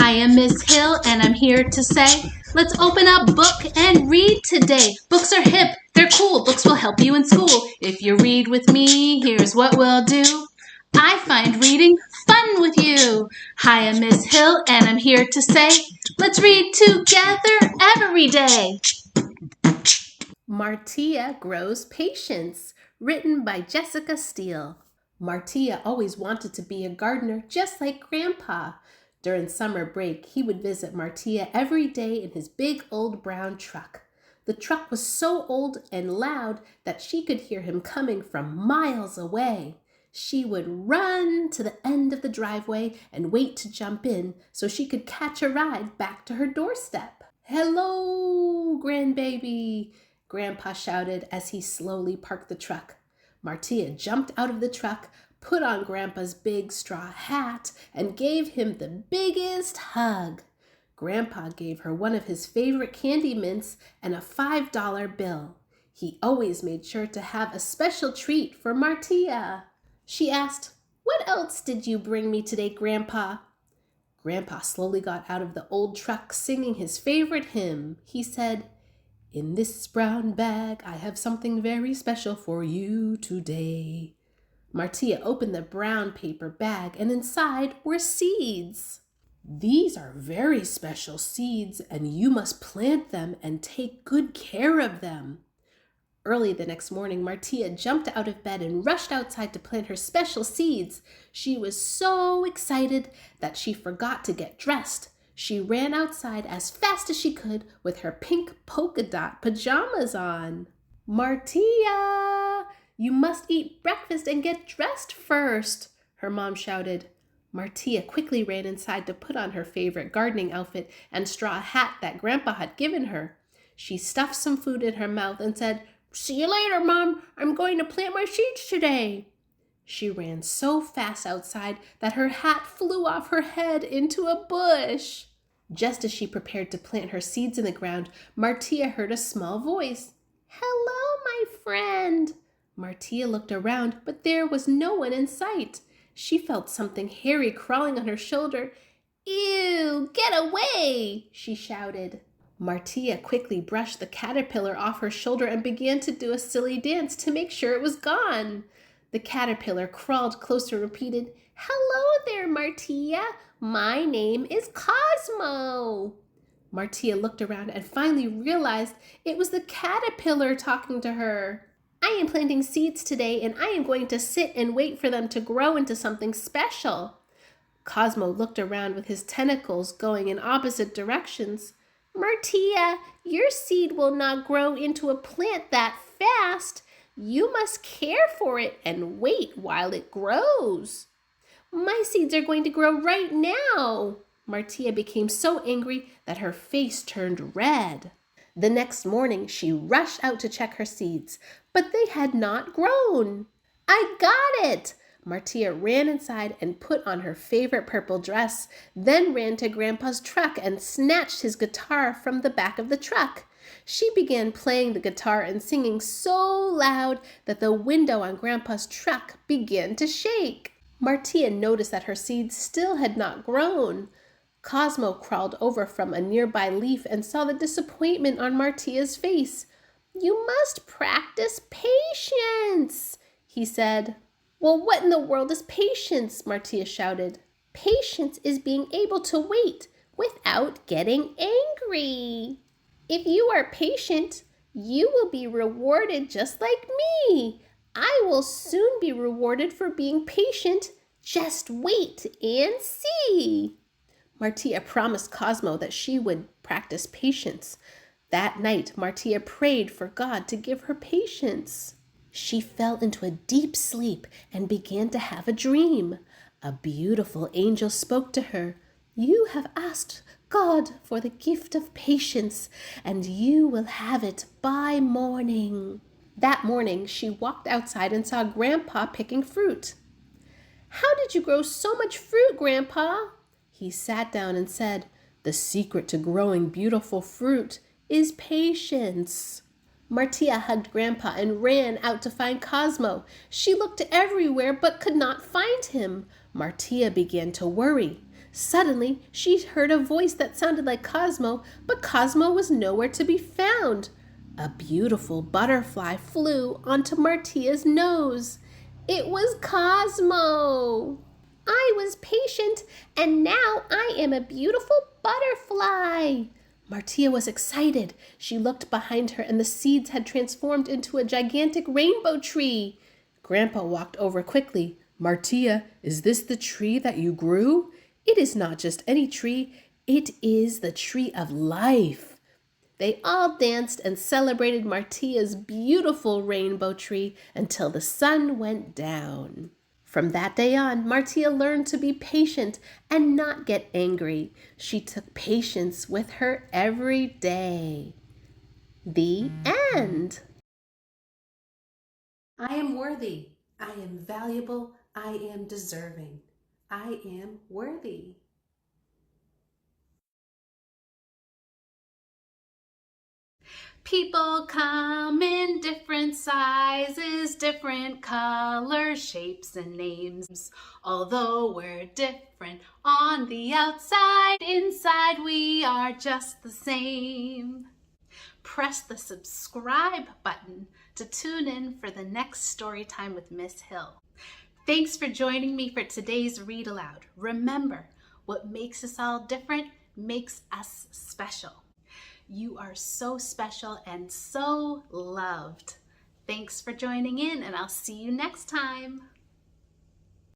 I am Miss Hill, and I'm here to say, let's open up book and read today. Books are hip, they're cool, books will help you in school. If you read with me, here's what we'll do. I find reading fun with you. Hi, I'm Miss Hill, and I'm here to say, let's read together every day. Martia Grows Patience, written by Jessica Steele. Martia always wanted to be a gardener just like Grandpa. During summer break, he would visit Martia every day in his big old brown truck. The truck was so old and loud that she could hear him coming from miles away. She would run to the end of the driveway and wait to jump in so she could catch a ride back to her doorstep. "Hello, grandbaby," Grandpa shouted as he slowly parked the truck. Martia jumped out of the truck, put on Grandpa's big straw hat, and gave him the biggest hug. Grandpa gave her one of his favorite candy mints and a $5 bill. He always made sure to have a special treat for Martia. She asked, "What else did you bring me today, Grandpa?" Grandpa slowly got out of the old truck singing his favorite hymn. He said, "In this brown bag, I have something very special for you today." Martia opened the brown paper bag, and inside were seeds. "These are very special seeds, and you must plant them and take good care of them." Early the next morning, Martia jumped out of bed and rushed outside to plant her special seeds. She was so excited that she forgot to get dressed. She ran outside as fast as she could with her pink polka dot pajamas on. "Martia, you must eat breakfast and get dressed first," her mom shouted. Martia quickly ran inside to put on her favorite gardening outfit and straw hat that Grandpa had given her. She stuffed some food in her mouth and said, "See you later, Mom. I'm going to plant my seeds today." She ran so fast outside that her hat flew off her head into a bush. Just as she prepared to plant her seeds in the ground, Martia heard a small voice. "Hello, my friend." Martia looked around, but there was no one in sight. She felt something hairy crawling on her shoulder. "Ew, get away!" she shouted. Martia quickly brushed the caterpillar off her shoulder and began to do a silly dance to make sure it was gone. The caterpillar crawled closer and repeated, "Hello there, Martia. My name is Cosmo." Martia looked around and finally realized it was the caterpillar talking to her. "I am planting seeds today, and I am going to sit and wait for them to grow into something special." Cosmo looked around with his tentacles going in opposite directions. "Martia, your seed will not grow into a plant that fast. You must care for it and wait while it grows." "My seeds are going to grow right now." Martia became so angry that her face turned red. The next morning, she rushed out to check her seeds, but they had not grown. "I got it!" Martia ran inside and put on her favorite purple dress, then ran to Grandpa's truck and snatched his guitar from the back of the truck. She began playing the guitar and singing so loud that the window on Grandpa's truck began to shake. Martia noticed that her seeds still had not grown. Cosmo crawled over from a nearby leaf and saw the disappointment on Martia's face. "You must practice patience," he said. "Well, what in the world is patience?" Martia shouted. "Patience is being able to wait without getting angry. If you are patient, you will be rewarded just like me. I will soon be rewarded for being patient. Just wait and see." Martia promised Cosmo that she would practice patience. That night, Martia prayed for God to give her patience. She fell into a deep sleep and began to have a dream. A beautiful angel spoke to her. "You have asked God for the gift of patience, and you will have it by morning." That morning, she walked outside and saw Grandpa picking fruit. "How did you grow so much fruit, Grandpa?" He sat down and said, "The secret to growing beautiful fruit is patience." Martia hugged Grandpa and ran out to find Cosmo. She looked everywhere but could not find him. Martia began to worry. Suddenly, she heard a voice that sounded like Cosmo, but Cosmo was nowhere to be found. A beautiful butterfly flew onto Martia's nose. It was Cosmo! I was patient, and now I am a beautiful butterfly. Martia was excited. She looked behind her, and the seeds had transformed into a gigantic rainbow tree. Grandpa walked over quickly. Martia, is this the tree that you grew? It is not just any tree. It is the tree of life. They all danced and celebrated Martia's beautiful rainbow tree until the sun went down. From that day on, Martia learned to be patient and not get angry. She took patience with her every day. The end. I am worthy. I am valuable. I am deserving. I am worthy. People come in different sizes, different colors, shapes, and names. Although we're different on the outside, inside we are just the same. Press the subscribe button to tune in for the next story time with Miss Hill. Thanks for joining me for today's Read Aloud. Remember, what makes us all different makes us special. You are so special and so loved. Thanks for joining in, and I'll see you next time.